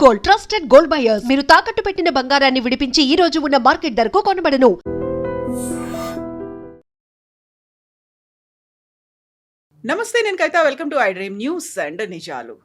Gold, trusted gold buyers. మీరు తాకట్టు పెట్టిన బంగారాన్ని విడిపించి ఈ రోజు ఉన్న మార్కెట్ ధరకు కొనబడను. నమస్తే, నేను Kavitha. Welcome to I dream news and నిజాలు.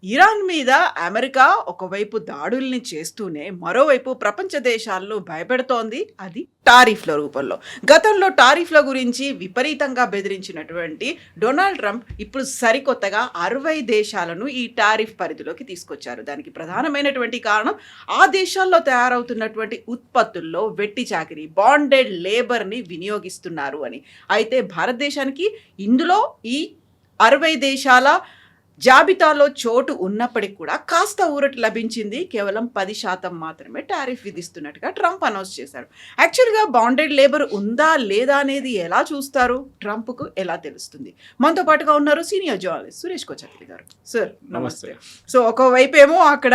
ఇరాన్ మీద అమెరికా ఒకవైపు దాడుల్ని చేస్తూనే మరోవైపు ప్రపంచ దేశాలను భయపెడుతోంది. అది టారిఫ్ల రూపంలో. గతంలో టారిఫ్ల గురించి విపరీతంగా బెదిరించినటువంటి డొనాల్డ్ ట్రంప్ ఇప్పుడు సరికొత్తగా 60 దేశాలను ఈ టారిఫ్ పరిధిలోకి తీసుకొచ్చారు. దానికి ప్రధానమైనటువంటి కారణం ఆ దేశాల్లో తయారవుతున్నటువంటి ఉత్పత్తుల్లో వెట్టి చాకిరీ, బాండెడ్ లేబర్ని వినియోగిస్తున్నారు అని. అయితే భారతదేశానికి ఇందులో ఈ 60 దేశాల జాబితాలో చోటు ఉన్నప్పటికీ కూడా కాస్త ఊరట లభించింది. కేవలం 10% మాత్రమే టారిఫ్ విధిస్తున్నట్టుగా ట్రంప్ అనౌన్స్ చేశారు. యాక్చువల్గా బాండెడ్ లేబర్ ఉందా లేదా అనేది ఎలా చూస్తారు, ట్రంప్కు ఎలా తెలుస్తుంది? మనతో పాటుగా ఉన్నారు సీనియర్ జర్నలిస్ట్ సురేష్ కోచర్లి గారు. సార్ నమస్తే. సో ఒకవైపు ఏమో అక్కడ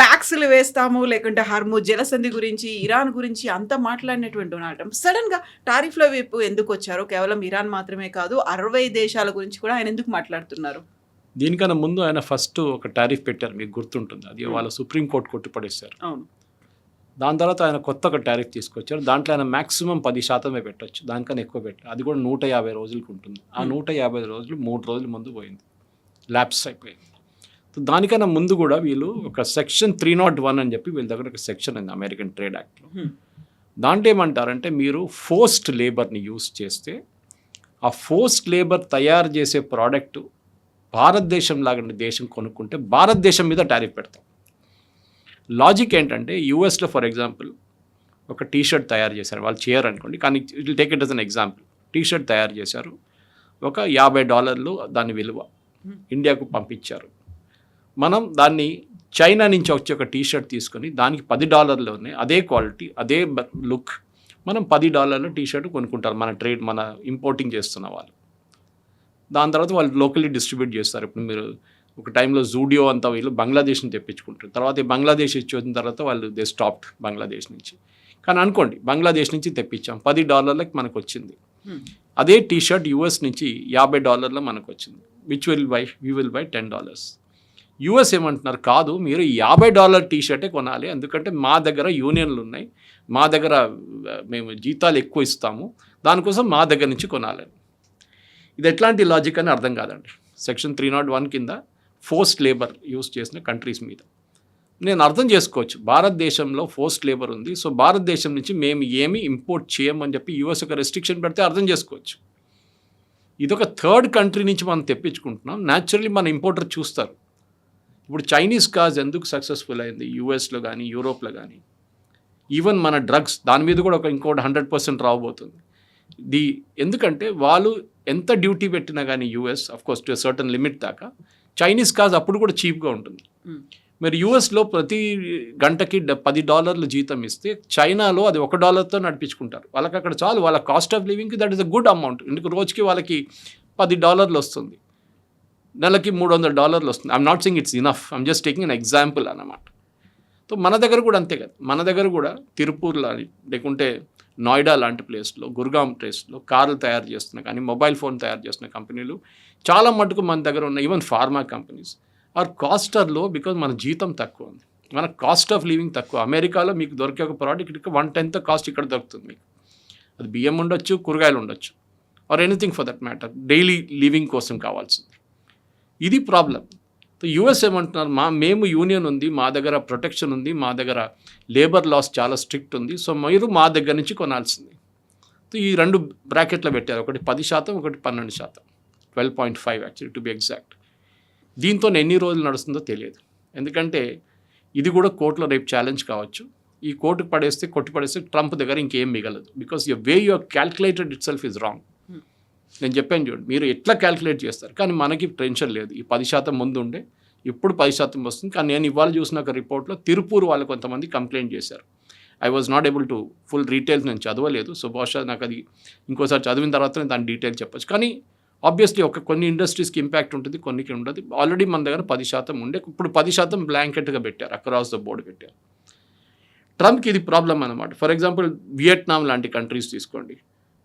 ట్యాక్స్లు వేస్తాము, లేకుంటే హర్ముజ్ జలసంధి గురించి, ఇరాన్ గురించి అంతా మాట్లాడినటువంటి డొనాల్డ్ ట్రంప్ సడన్గా టారిఫ్ల వైపు ఎందుకు వచ్చారు? కేవలం ఇరాన్ మాత్రమే కాదు, 60 దేశాల గురించి కూడా ఆయన ఎందుకు మాట్లాడుతున్నారు? దీనికన్నా ముందు ఆయన ఫస్ట్ ఒక టారిఫ్ పెట్టారు, మీకు గుర్తుంటుంది. అది వాళ్ళ సుప్రీంకోర్టు కొట్టిపడేశారు. దాని తర్వాత ఆయన కొత్త ఒక టారిఫ్ తీసుకొచ్చారు. దాంట్లో ఆయన మ్యాక్సిమం 10% పెట్టచ్చు, దానికన్నా ఎక్కువ పెట్టారు. అది కూడా 150 రోజులకు ఉంటుంది. ఆ 150 రోజులు 3 రోజుల ముందు పోయింది, ల్యాప్స్ అయిపోయింది. దానికన్నా ముందు కూడా వీళ్ళు ఒక సెక్షన్ 301 అని చెప్పి వీళ్ళ దగ్గర ఒక సెక్షన్ ఉంది అమెరికన్ ట్రేడ్ యాక్ట్లో. దాంట్లో ఏమంటారంటే, మీరు ఫోర్స్డ్ లేబర్ని యూజ్ చేస్తే ఆ ఫోర్స్డ్ లేబర్ తయారు చేసే ప్రోడక్ట్ భారతదేశం లాంటి దేశం కొనుక్కుంటే భారతదేశం మీద టారిఫ్ పెడతాం. లాజిక్ ఏంటంటే, యూఎస్లో ఫర్ ఎగ్జాంపుల్ ఒక టీషర్ట్ తయారు చేశారు, వాళ్ళు చేయరు అనుకోండి, కానీ it take it as an example. T-shirt తయారు చేశారు, ఒక $50 దాని విలువ, ఇండియాకు పంపించారు. మనం దాన్ని చైనా నుంచి వచ్చి ఒక టీషర్ట్ తీసుకొని దానికి $10లోనే అదే క్వాలిటీ అదే లుక్ మనం $10 టీషర్ట్ కొనుక్కుంటారు మన ఇంపోర్టింగ్ చేస్తున్న వాళ్ళు. దాని తర్వాత వాళ్ళు లోకల్లీ డిస్ట్రిబ్యూట్ చేస్తారు. ఇప్పుడు మీరు ఒక టైంలో జూడియో అంతా వీళ్ళు బంగ్లాదేశ్ని తెప్పించుకుంటారు. తర్వాత ఈ బంగ్లాదేశ్ ఇచ్చి వచ్చిన తర్వాత వాళ్ళు దే స్టాప్డ్ బంగ్లాదేశ్ నుంచి. కానీ అనుకోండి, బంగ్లాదేశ్ నుంచి తెప్పించాం, $10 మనకు వచ్చింది. అదే టీషర్ట్ యూఎస్ నుంచి $50 మనకు వచ్చింది. We will buy $10. యూఎస్ ఏమంటున్నారు, కాదు మీరు $50 టీషర్టే కొనాలి, ఎందుకంటే మా దగ్గర యూనియన్లు ఉన్నాయి, మా దగ్గర మేము జీతాలు ఎక్కువ ఇస్తాము, దానికోసం మా దగ్గర నుంచి కొనాలని. ఇది ఎట్లాంటి లాజిక్ అని అర్థం కాదండి. సెక్షన్ 301 కింద ఫోర్స్డ్ లేబర్ యూజ్ చేసిన కంట్రీస్ మీద నేను అర్థం చేసుకోవచ్చు, భారతదేశంలో ఫోర్స్డ్ లేబర్ ఉంది, సో భారతదేశం నుంచి మేము ఏమి ఇంపోర్ట్ చేయమని చెప్పి యూఎస్ ఒక రెస్ట్రిక్షన్ పెడితే అర్థం చేసుకోవచ్చు. ఇదొక థర్డ్ కంట్రీ నుంచి మనం తెప్పించుకుంటున్నాం, న్యాచురల్లీ మన ఇంపోర్టర్ చూస్తారు. ఇప్పుడు చైనీస్ కార్స్ ఎందుకు సక్సెస్ఫుల్ అయింది యూఎస్లో కానీ యూరోప్లో కానీ, ఈవెన్ మన డ్రగ్స్ దాని మీద కూడా ఇంకోటి 100% రాబోతుంది. ఎందుకంటే వాళ్ళు ఎంత డ్యూటీ పెట్టినా కానీ US of course to certain limit దాకా, చైనీస్ కార్స్ అప్పుడు కూడా చీప్గా ఉంటుంది. మరి యూఎస్లో ప్రతి గంటకి $10 జీతం ఇస్తే చైనాలో అది $1తో నడిపించుకుంటారు. వాళ్ళకి అక్కడ చాలు, వాళ్ళ కాస్ట్ ఆఫ్ లివింగ్కి that is a good amount. ఎందుకు రోజుకి వాళ్ళకి $10 వస్తుంది, నెలకి $300 వస్తుంది. I'm not saying it's enough, I'm just taking an example అన్నమాట. సో మన దగ్గర కూడా అంతే కదా, మన దగ్గర కూడా తిరుపూర్లో లేకుంటే నోయిడా లాంటి ప్లేస్లో, గుర్గాం ప్లేస్లో కార్లు తయారు చేస్తున్న కానీ మొబైల్ ఫోన్ తయారు చేస్తున్న కంపెనీలు చాలా మటుకు మన దగ్గర ఉన్న. Even pharma companies are cost are low, because మన జీతం తక్కువ ఉంది, మన కాస్ట్ ఆఫ్ లివింగ్ తక్కువ. అమెరికాలో మీకు దొరికే ఒక ప్రోడక్ట్ ఇక్కడ 1/10 కాస్ట్ ఇక్కడ దొరుకుతుంది మీకు. అది బియ్యం ఉండొచ్చు, కూరగాయలు ఉండొచ్చు, or anything for that matter, daily living కోసం కావాల్సింది. ఇది ప్రాబ్లం. యూఎస్ ఏమంటున్నారు, మేము యూనియన్ ఉంది, మా దగ్గర ప్రొటెక్షన్ ఉంది, మా దగ్గర లేబర్ లాస్ చాలా స్ట్రిక్ట్ ఉంది, సో మీరు మా దగ్గర నుంచి కొనాల్సింది. ఈ 2 బ్రాకెట్లో పెట్టారు, ఒకటి 10%, ఒకటి 12%, 12.5 యాక్చువల్లీ టు బి ఎగ్జాక్ట్. దీంతో ఎన్ని రోజులు నడుస్తుందో తెలియదు, ఎందుకంటే ఇది కూడా కోర్టులో రేపు ఛాలెంజ్ కావచ్చు. ఈ కోర్టుకు కొట్టి పడేస్తే ట్రంప్ దగ్గర ఇంకేం మిగలదు, because your way you calculated it self is wrong. నేను చెప్పాను చూడండి, మీరు ఎట్లా క్యాల్కులేట్ చేస్తారు, కానీ మనకి టెన్షన్ లేదు. ఈ 10% ముందు ఉండే, ఇప్పుడు 10% వస్తుంది. కానీ నేను ఇవాళ చూసిన ఒక రిపోర్ట్లో తిరుపూర్ వాళ్ళు కొంతమంది కంప్లైంట్ చేశారు. I was not able to full details నేను చదవలేదు, సో బహుశా నాకు అది ఇంకోసారి చదివిన తర్వాత నేను దాని డీటెయిల్ చెప్పచ్చు. కానీ ఆబ్వియస్లీ కొన్ని ఇండస్ట్రీస్కి ఇంపాక్ట్ ఉంటుంది, కొన్నికి ఉండదు. ఆల్రెడీ మన దగ్గర 10% ఉండే, ఇప్పుడు 10% బ్లాంకెట్గా పెట్టారు, అక్రాస్ ద బోర్డు పెట్టారు. ట్రంప్కి ఇది ప్రాబ్లం అనమాట. ఫర్ ఎగ్జాంపుల్ వియట్నాం లాంటి కంట్రీస్ తీసుకోండి,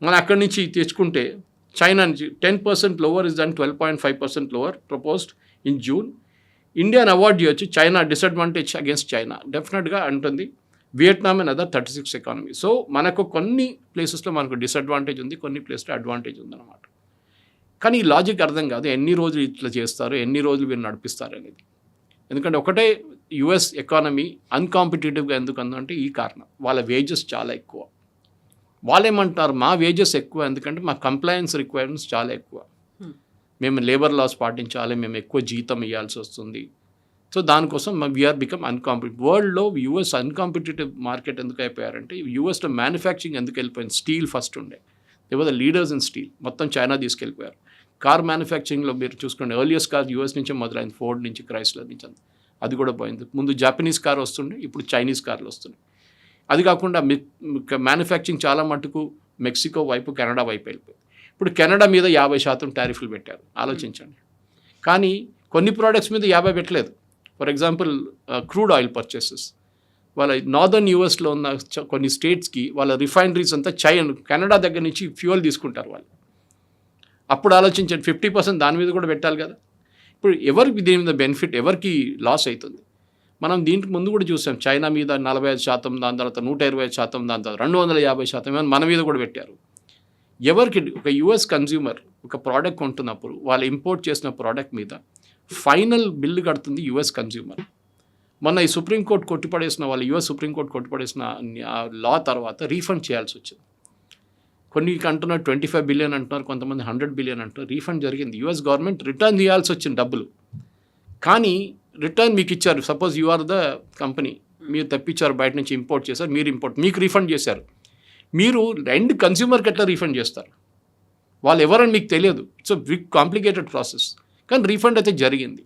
మనం అక్కడి నుంచి తెచ్చుకుంటే చైనా నుంచి 10% lower is than 12.5% lower proposed in June. ఇండియాని అవాయిడ్ చేయొచ్చు, చైనా డిసడ్వాంటేజ్ అగేన్స్ట్ చైనా డెఫినెట్గా అంటుంది. Vietnam and other 36 economy. So మనకు కొన్ని ప్లేసెస్లో మనకు డిసడ్వాంటేజ్ ఉంది, కొన్ని ప్లేస్లో అడ్వాంటేజ్ ఉందన్నమాట. కానీ ఈ లాజిక్ అర్థం కాదు, ఎన్ని రోజులు ఇట్లా చేస్తారు, ఎన్ని రోజులు వీళ్ళు నడిపిస్తారు అనేది. ఎందుకంటే ఒకటే యుఎస్ ఎకానమీ అన్కాంపిటేటివ్గా ఎందుకు అందంటే ఈ కారణం, వాళ్ళ వేజెస్ చాలా ఎక్కువ. వాళ్ళు ఏమంటారు, మా వేజెస్ ఎక్కువ ఎందుకంటే మా కంప్లయన్స్ రిక్వైర్మెంట్స్ చాలా ఎక్కువ, మేము లేబర్ లాస్ పాటించాలి, మేము ఎక్కువ జీతం ఇవ్వాల్సి వస్తుంది. సో దానికోసం వీఆర్ బికమ్ అన్కాంపిటేటివ్. వరల్డ్లో యూఎస్ అన్కాంపిటేటివ్ మార్కెట్ ఎందుకు అయిపోయారంటే, యూఎస్లో మ్యానుఫ్యాక్చరింగ్ ఎందుకు వెళ్ళిపోయింది, స్టీల్ ఫస్ట్ ఉండే, లేకపోతే లీడర్స్ ఇన్ స్టీల్ మొత్తం చైనా తీసుకెళ్ళిపోయారు. కార్ మ్యానుఫ్యాక్చరింగ్లో మీరు చూసుకోండి, ఎర్లియస్ట్ కార్ యూఎస్ నుంచే మొదలైంది, ఫోర్డ్ నుంచి, క్రైస్లర్ నుంచి, అది కూడా పోయింది. ముందు జాపనీస్ కార్ వస్తుండే, ఇప్పుడు చైనీస్ కార్లు వస్తున్నాయి. అది కాకుండా మ్యానుఫ్యాక్చరింగ్ చాలా మటుకు మెక్సికో వైపు, కెనడా వైపు వెళ్ళిపోయింది. ఇప్పుడు కెనడా మీద 50% టారిఫ్లు పెట్టారు, ఆలోచించండి. కానీ కొన్ని ప్రోడక్ట్స్ మీద 50 పెట్టలేదు. For example crude oil purchases, వాళ్ళ నార్దర్న్ యూఎస్లో ఉన్న కొన్ని స్టేట్స్కి వాళ్ళ రిఫైనరీస్ అంతా కెనడా దగ్గర నుంచి ఫ్యూయల్ తీసుకుంటారు వాళ్ళు. అప్పుడు ఆలోచించండి, 50% దాని మీద కూడా పెట్టాలి కదా. ఇప్పుడు ఎవరికి దీని మీద బెనిఫిట్, ఎవరికి లాస్ అవుతుంది? మనం దీంట్లో ముందు కూడా చూసాం, చైనా మీద 45%, దాని తర్వాత 125%, దాని తర్వాత 250% మన మీద కూడా పెట్టారు. ఎవరికి ఒక యుఎస్ కన్జ్యూమర్ ఒక ప్రోడక్ట్ కొంటున్నప్పుడు వాళ్ళు ఇంపోర్ట్ చేసిన ప్రోడక్ట్ మీద ఫైనల్ బిల్లు కడుతుంది యుఎస్ కన్జ్యూమర్. మొన్న ఈ సుప్రీంకోర్టు కొట్టిపడేసిన వాళ్ళు, యుఎస్ సుప్రీంకోర్టు కొట్టిపడేసిన లా తర్వాత రీఫండ్ చేయాల్సి వచ్చింది. కొన్ని అంటున్నారు 25 బిలియన్ అంటున్నారు, కొంతమంది 100 బిలియన్ అంటున్నారు. రీఫండ్ జరిగింది, యుఎస్ గవర్నమెంట్ రిటర్న్ చేయాల్సి వచ్చింది డబ్బులు. కానీ రిటర్న్ మీకు ఇచ్చారు, suppose you are the company, మీరు తెప్పించారు బయట నుంచి, ఇంపోర్ట్ చేశారు, మీరు మీకు రీఫండ్ చేశారు. మీరు ఎండ్ కన్స్యూమర్కి ఎట్లా రీఫండ్ చేస్తారు? వాళ్ళు ఎవరని మీకు తెలియదు. It's a big complicated process. కానీ రీఫండ్ అయితే జరిగింది.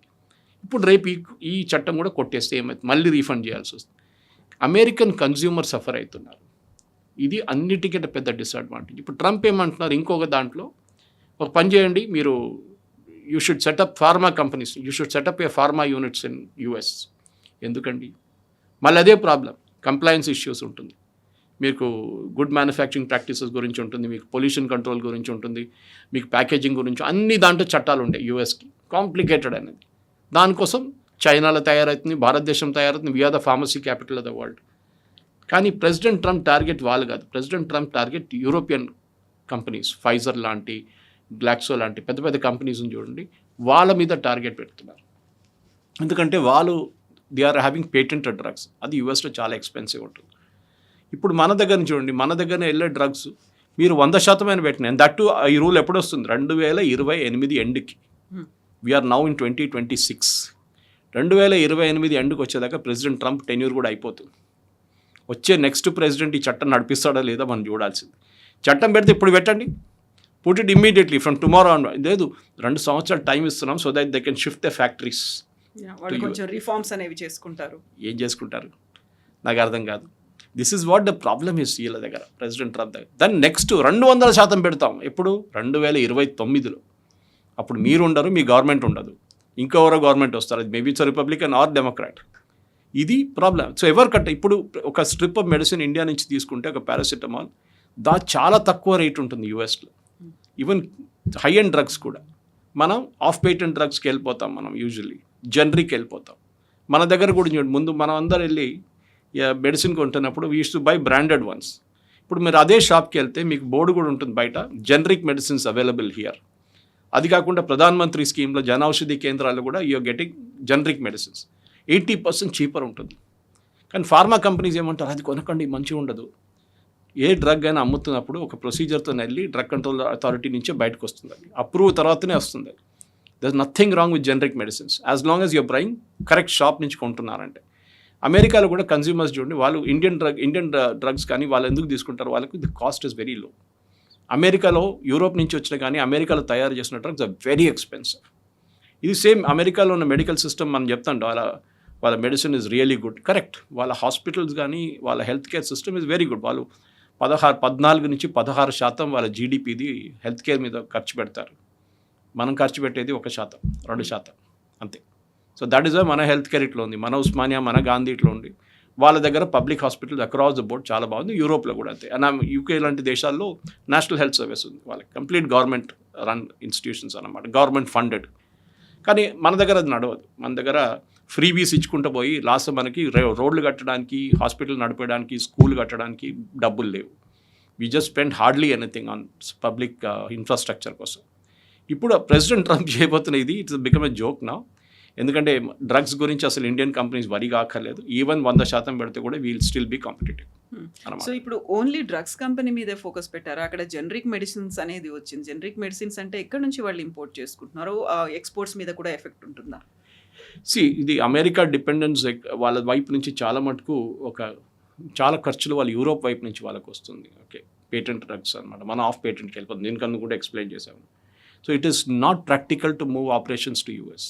ఇప్పుడు రేపు ఈ చట్టం కూడా కొట్టేస్తే ఏమైతే మళ్ళీ రీఫండ్ చేయాల్సి వస్తుంది. అమెరికన్ కన్స్యూమర్ సఫర్ అవుతున్నారు. ఇది అన్నిటికంటే పెద్ద డిసడ్వాంటేజ్. ఇప్పుడు ట్రంప్ ఏమంటున్నారు, ఇంకొక దాంట్లో ఒక పని చేయండి, మీరు you should setup pharma companies, you should setup A pharma units in US. ఎందుకండి? మళ్ళీ అదే ప్రాబ్లం, కంప్లయన్స్ ఇష్యూస్ ఉంటుంది, మీకు గుడ్ మ్యానుఫ్యాక్చరింగ్ ప్రాక్టీసెస్ గురించి ఉంటుంది, మీకు పొల్యూషన్ కంట్రోల్ గురించి ఉంటుంది, మీకు ప్యాకేజింగ్ గురించి, అన్ని దాంట్లో చట్టాలు ఉంటాయి యూఎస్కి. కాంప్లికేటెడ్ అనేది. దానికోసం చైనాలో తయారవుతుంది, భారతదేశం తయారవుతుంది. We're the pharmacy capital of the world. కానీ ప్రెసిడెంట్ ట్రంప్ టార్గెట్ వాళ్ళు కాదు. President Trump target European companies, Pfizer లాంటి, గ్లాక్సో లాంటి పెద్ద పెద్ద కంపెనీస్ని చూడండి, వాళ్ళ మీద టార్గెట్ పెడుతున్నారు. ఎందుకంటే వాళ్ళు they are having patented drugs. అది యూఎస్లో చాలా ఎక్స్పెన్సివ్ ఉంటుంది. ఇప్పుడు మన దగ్గర చూడండి, మన దగ్గర వెళ్ళే డ్రగ్స్ మీరు 100% పెట్టిన దట్టు. ఈ రూల్ ఎప్పుడు వస్తుంది? 2028 ఎండ్కి. We're now in 2026. 2028 ఎండ్కి వచ్చేదాకా ప్రెసిడెంట్ ట్రంప్ టెన్యూర్ కూడా అయిపోతుంది. వచ్చే నెక్స్ట్ ప్రెసిడెంట్ ఈ చట్టం నడిపిస్తాడా లేదా మనం చూడాల్సింది. చట్టం పెడితే ఇప్పుడు పెట్టండి, put it immediately from tomorrow on. లేదు, 2 సంవత్సరాలు టైం ఇస్తున్నాం, so that they can shift the factories. కొంచెం రిఫార్మ్స్ అనేవి చేసుకుంటారు. ఏం చేసుకుంటారు నాకు అర్థం కాదు. This is what the problem is వీళ్ళ దగ్గర, ప్రెసిడెంట్ ట్రంప్ దగ్గర. దాన్ని నెక్స్ట్ 200% పెడతాం. ఎప్పుడు? 2029లో. అప్పుడు మీరు ఉండరు, మీ గవర్నమెంట్ ఉండదు, ఇంకెవరో గవర్నమెంట్ వస్తారు. అది maybe it's Republican or Democrat. ఇది ప్రాబ్లం. సో ఎవరు ఇప్పుడు ఒక స్ట్రిప్ ఆఫ్ మెడిసిన్ ఇండియా నుంచి తీసుకుంటే, ఒక పారాసిటమాల్, చాలా తక్కువ రేట్ ఉంటుంది యూఎస్లో. ఈవెన్ హై అండ్ డ్రగ్స్ కూడా మనం ఆఫ్ పేటెంట్ డ్రగ్స్కి వెళ్ళిపోతాం. మనం యూజువల్లీ జనరిక్ వెళ్ళిపోతాం. మన దగ్గర కూడా చూడండి, ముందు మనం అందరు వెళ్ళి మెడిసిన్ కొంటున్నప్పుడు we use to buy branded ones. ఇప్పుడు మీరు అదే షాప్కి వెళ్తే మీకు బోర్డు కూడా ఉంటుంది బయట, జనరిక్ మెడిసిన్స్ అవైలబుల్ హియర్. అది కాకుండా ప్రధానమంత్రి స్కీమ్లో జన ఔషధి కేంద్రాల్లో కూడా you're getting generic medicines 80% cheaper ఉంటుంది. కానీ ఫార్మా కంపెనీస్ ఏమంటారు, అది కొనకండి, మంచిగా ఉండదు. ఏ డ్రగ్ అయినా అమ్ముతున్నప్పుడు ఒక ప్రొసీజర్తో వెళ్ళి డ్రగ్ కంట్రోల్ అథారిటీ నుంచే బయటకు వస్తుంది. అది అప్రూవ్ తర్వాతనే వస్తుంది. There is nothing wrong with generic medicines as long as you're బ్రైన్ కరెక్ట్ షాప్ నుంచి కొంటున్నారంటే. అమెరికాలో కూడా కన్స్యూమర్స్ చూడండి, వాళ్ళు ఇండియన్ డ్రగ్స్ కానీ వాళ్ళు ఎందుకు తీసుకుంటారు, వాళ్ళకి the cost is very low. అమెరికాలో యూరోప్ నుంచి వచ్చిన కానీ అమెరికాలో తయారు చేసిన డ్రగ్స్ ఆర్ వెరీ ఎక్స్పెన్సివ్. ఇది సేమ్ అమెరికాలో ఉన్న మెడికల్ సిస్టమ్ మనం చెప్తాం, వాళ్ళ medicine is really good, correct. వాళ్ళ హాస్పిటల్స్ కానీ వాళ్ళ health care system is very good. వాళ్ళు 14 నుంచి 16% వాళ్ళ జీడిపిది హెల్త్ కేర్ మీద ఖర్చు పెడతారు. మనం ఖర్చు పెట్టేది 1%, 2% అంతే. సో దట్ ఈస్ వై మన హెల్త్ కేర్ ఇట్లా ఉంది, మన ఉస్మానియా, మన గాంధీ ఇట్లా ఉంది. వాళ్ళ దగ్గర public hospital across the board చాలా బాగుంది. యూరోప్లో కూడా అంతే. అండ్ యూకే లాంటి దేశాల్లో నేషనల్ హెల్త్ సర్వీస్ ఉంది వాళ్ళకి, కంప్లీట్ గవర్నమెంట్ రన్ ఇన్స్టిట్యూషన్స్ అన్నమాట, గవర్నమెంట్ ఫండెడ్. కానీ మన దగ్గర అది నడవదు. మన దగ్గర ఫ్రీబీస్ ఇచ్చుకుంటూ పోయి లాస్ట్ మనకి రోడ్లు కట్టడానికి, హాస్పిటల్ నడిపేయడానికి, స్కూల్ కట్టడానికి డబ్బులు లేవు. We just spend hardly anything on public infrastructure కోసం. ఇప్పుడు ప్రెసిడెంట్ ట్రంప్ చేయబోతున్న ఇది ఇట్స్ బికమ్ ఎ జోక్ నా. ఎందుకంటే డ్రగ్స్ గురించి అసలు ఇండియన్ కంపెనీస్ వరి కాకర్లేదు. ఈవెన్ 100% పెడితే కూడా we'll still be competitive. So ఇప్పుడు ఓన్లీ డ్రగ్స్ కంపెనీ మీదే ఫోకస్ పెట్టారా? అక్కడ జనరిక్ మెడిసిన్స్ అనేది వచ్చింది. జనరిక్ మెడిసిన్స్ అంటే ఎక్కడ నుంచి వాళ్ళు ఇంపోర్ట్ చేసుకుంటున్నారు? ఎక్స్పోర్ట్స్ మీద కూడా ఎఫెక్ట్ ఉంటుందా? ఇది అమెరికా డిపెండెన్స్ వాళ్ళ వైపు నుంచి చాలా మటుకు చాలా ఖర్చులు వాళ్ళు యూరోప్ వైపు నుంచి వాళ్ళకి వస్తుంది. ఓకే, పేటెంట్ డ్రగ్స్ అనమాట, మన ఆఫ్ పేటెంట్కి వెళ్ళిపోతుంది. దీనికన్నా కూడా ఎక్స్ప్లెయిన్ చేశాము. So it is not practical to move operations to US.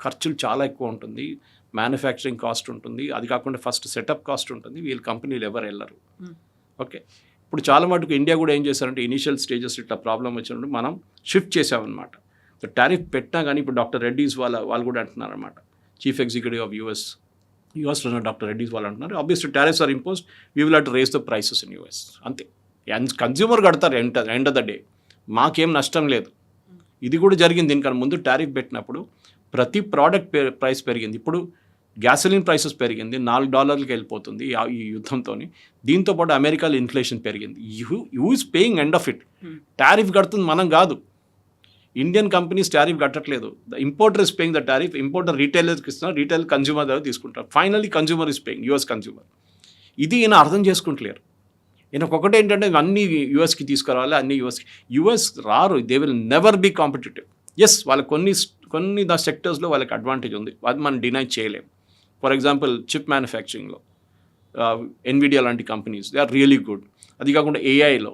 ఖర్చులు చాలా ఎక్కువ ఉంటుంది, మ్యానుఫ్యాక్చరింగ్ కాస్ట్ ఉంటుంది, అది కాకుండా ఫస్ట్ సెటప్ కాస్ట్ ఉంటుంది. వీళ్ళ కంపెనీలు ఎవరు వెళ్ళరు. ఓకే, ఇప్పుడు చాలా మటుకు ఇండియా కూడా ఏం చేశారంటే ఇనిషియల్ స్టేజెస్ ఇట్లా ప్రాబ్లం వచ్చినప్పుడు మనం షిఫ్ట్ చేసామన్నమాట. టారిఫ్ పెట్టినా కానీ ఇప్పుడు డాక్టర్ రెడ్డీస్ వాళ్ళు కూడా అంటున్నారన్నమాట, చీఫ్ ఎగ్జిక్యూటివ్ ఆఫ్ యూఎస్లో ఉన్న డాక్టర్ రెడ్డీస్ వాళ్ళు అంటున్నారు, obviously tariffs are imposed, we will have to raise the prices in US. అంతే, కన్జ్యూమర్ కడతారు ఎండ్ ఆఫ్ ద డే, మాకేం నష్టం లేదు. ఇది కూడా జరిగింది. దీనికన్నా ముందు టారిఫ్ పెట్టినప్పుడు ప్రతి ప్రోడక్ట్ ప్రైస్ పెరిగింది. ఇప్పుడు గ్యాసోలిన్ ప్రైసెస్ పెరిగింది, $4 వెళ్ళిపోతుంది ఈ యుద్ధంతో. దీంతోపాటు అమెరికాలో ఇన్ఫ్లేషన్ పెరిగింది. You is paying end of it. Tariff కడుతుంది మనం కాదు, ఇండియన్ కంపెనీస్ టారిఫ్ కట్టట్లేదు. The importer is paying the tariff. Importer రీటైలర్కి ఇస్తున్నారు, రీటైల్ కన్జ్యూమర్ దగ్గర తీసుకుంటారు. Finally consumer is paying, US consumer. ఇది ఈయన అర్థం చేసుకుంటలేరు. ఈయనకు ఒకటి ఏంటంటే అన్ని యూఎస్కి తీసుకురావాలి, అన్ని యూఎస్ రారు. They will never be competitive. Yes, వాళ్ళకి కొన్ని సెక్టర్స్లో వాళ్ళకి అడ్వాంటేజ్ ఉంది, అది మనం డినై చేయలేము. ఫర్ ఎగ్జాంపుల్ చిప్ మ్యానుఫ్యాక్చరింగ్లో ఎన్విడియా లాంటి companies they are really good. అది కాకుండా ఏఐలో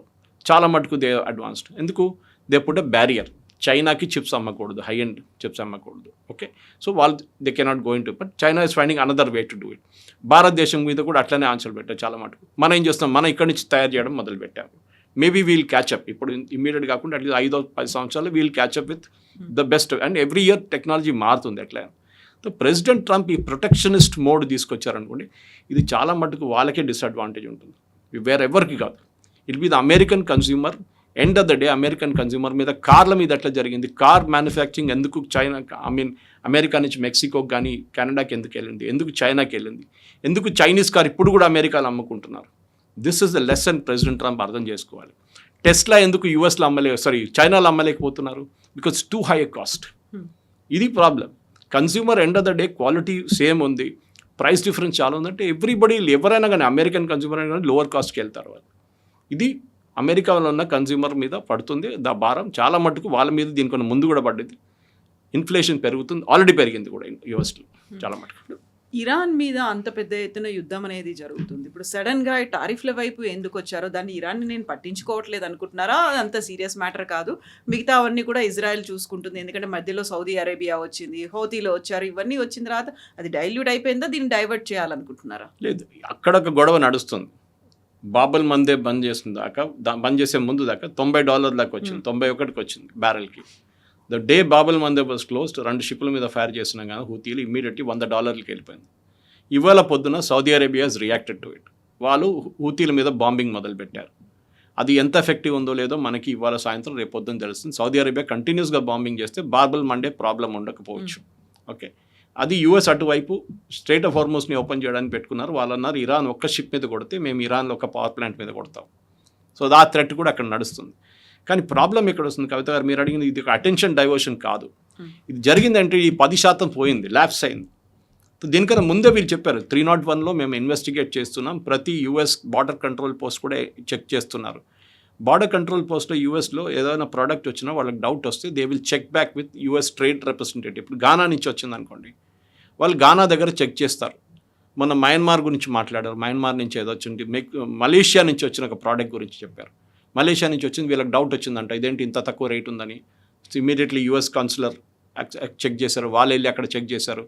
చాలా మటుకు దే అడ్వాన్స్డ్. ఎందుకు? They put a barrier. చైనాకి చిప్స్ అమ్మకూడదు, హై ఎండ్ చిప్స్ అమ్మకూడదు. ఓకే, సో వాళ్ళు they cannot going to, but China is finding another way to do it. భారతదేశం మీద కూడా అట్లనే ఆన్సర్లు పెట్టారు చాలా మటుకు. మనం ఏం చేస్తాం, మనం ఇక్కడి నుంచి తయారు చేయడం మొదలు పెట్టాము. Maybe we'll catch up. ఇప్పుడు ఇమీడియట్ కాకుండా అట్లీస్ట్ 5-10 సంవత్సరాలు we'll catch up with the best. And every year technology మారుతుంది ఎట్లా. సో ప్రెసిడెంట్ ట్రంప్ ఈ ప్రొటెక్షనిస్ట్ మోడ్ తీసుకొచ్చారనుకోండి, ఇది చాలా మటుకు వాళ్ళకే డిసడ్వాంటేజ్ ఉంటుంది, వేరెవరికి కాదు. It be the American consumer. End of the day American consumer మీద, కార్ల మీద ఎట్లా జరిగింది, కార్ మ్యానుఫ్యాక్చరింగ్ ఎందుకు అమెరికా నుంచి మెక్సికోకి కానీ కెనడాకి ఎందుకు వెళ్ళింది, ఎందుకు చైనాకి వెళ్ళింది, ఎందుకు చైనీస్ కార్ ఇప్పుడు కూడా అమెరికాలో అమ్ముకుంటున్నారు. This is the lesson president Trump అర్థం చేసుకోవాలి. టెస్లా ఎందుకు యూఎస్లో చైనాలో అమ్మలేకపోతున్నారు? Because too high cost. ఇది problem. Consumer end of the day quality same ఉంది, ప్రైస్ డిఫరెన్స్ చాలా ఉందంటే ఎవ్రీబడి, ఎవరైనా కానీ అమెరికన్ కన్స్యూమర్ అయినా కానీ లోవర్ కాస్ట్కి వెళ్తారు వాళ్ళు. ఇది అమెరికాలో ఉన్న కన్స్యూమర్ మీద పడుతుంది భారం చాలా మటుకు. వాళ్ళ మీద దీనికన్నా ముందు కూడా పడ్డది. ఇన్ఫ్లేషన్ పెరుగుతుంది, ఆల్రెడీ పెరిగింది కూడా యూఎస్లో చాలా మటుకు. ఇరాన్ మీద అంత పెద్ద ఎత్తున యుద్ధం అనేది జరుగుతుంది. ఇప్పుడు సడన్గా టారిఫ్ల వైపు ఎందుకు వచ్చారో, దాన్ని ఇరాన్ని నేను పట్టించుకోవట్లేదు అనుకుంటున్నారా? అంత సీరియస్ మ్యాటర్ కాదు, మిగతా అవన్నీ కూడా ఇజ్రాయెల్ చూసుకుంటుంది. ఎందుకంటే మధ్యలో సౌదీ అరేబియా వచ్చింది, హౌతీలో వచ్చారు, ఇవన్నీ వచ్చిన తర్వాత అది డైల్యూట్ అయిపోయిందా? దీన్ని డైవర్ట్ చేయాలనుకుంటున్నారా? లేదు, అక్కడొక గొడవ నడుస్తుంది. బాబుల్ మందే బంద్ చేసే ముందు దాకా $90 దాకా వచ్చింది, 91కి వచ్చింది బ్యారెల్కి. ద డే బాబుల్ మందే వాజ్ క్లోజ్డ్, 2 షిప్ల మీద ఫైర్ చేసినా కానీ హూతీలు ఇమ్మీడియట్లీ $100కి వెళ్ళిపోయింది. ఇవాళ పొద్దున Saudi Arabia has reacted to it. వాళ్ళు హూతీల మీద బాంబింగ్ మొదలుపెట్టారు. అది ఎంత ఎఫెక్టివ్ ఉందో లేదో మనకి ఇవాళ సాయంత్రం రేపు పొద్దున తెలుస్తుంది. సౌదీ అరేబియా కంటిన్యూస్గా బాంబింగ్ చేస్తే బాబుల్ మండే ప్రాబ్లం ఉండకపోవచ్చు. ఓకే, అది యూఎస్ అటువైపు స్ట్రైట్ ఆఫ్ హార్మోస్ని ఓపెన్ చేయడానికి పెట్టుకున్నారు. వాళ్ళు అన్నారు ఇరాన్ ఒక్క షిప్ మీద కొడితే మేము ఇరాన్లో ఒక పవర్ ప్లాంట్ మీద కొడతాం. సో ఆ థ్రెట్ కూడా అక్కడ నడుస్తుంది. కానీ ప్రాబ్లం ఎక్కడ వస్తుంది కవిత గారు, మీరు అడిగింది ఇది ఒక అటెన్షన్ డైవర్షన్ కాదు. ఇది జరిగిందంటే ఈ 10% పోయింది, ల్యాప్స్ అయింది. దీనికన్నా ముందే వీళ్ళు చెప్పారు 301లో మేము ఇన్వెస్టిగేట్ చేస్తున్నాం, ప్రతి యూఎస్ బార్డర్ కంట్రోల్ పోస్ట్ కూడా చెక్ చేస్తున్నారు. బార్డర్ కంట్రోల్ పోస్ట్లో యూఎస్లో ఏదైనా ప్రోడక్ట్ వచ్చినా వాళ్ళకి డౌట్ వస్తే they will check back with US trade representative. ఇప్పుడు గానా నుంచి వచ్చింది అనుకోండి, వాళ్ళు గానా దగ్గర చెక్ చేస్తారు. మొన్న మయన్మార్ గురించి మాట్లాడారు, మయన్మార్ నుంచి ఏదో వచ్చింది. మలేషియా నుంచి వచ్చిన ఒక ప్రోడక్ట్ గురించి చెప్పారు. మలేషియా నుంచి వచ్చింది, వీళ్ళకి డౌట్ వచ్చిందంట ఇదేంటి ఇంత తక్కువ రేట్ ఉందని. ఇమీడియట్లీ యూఎస్ కాన్సులర్ చెక్ చేశారు, వాళ్ళు వెళ్ళి అక్కడ చెక్ చేశారు.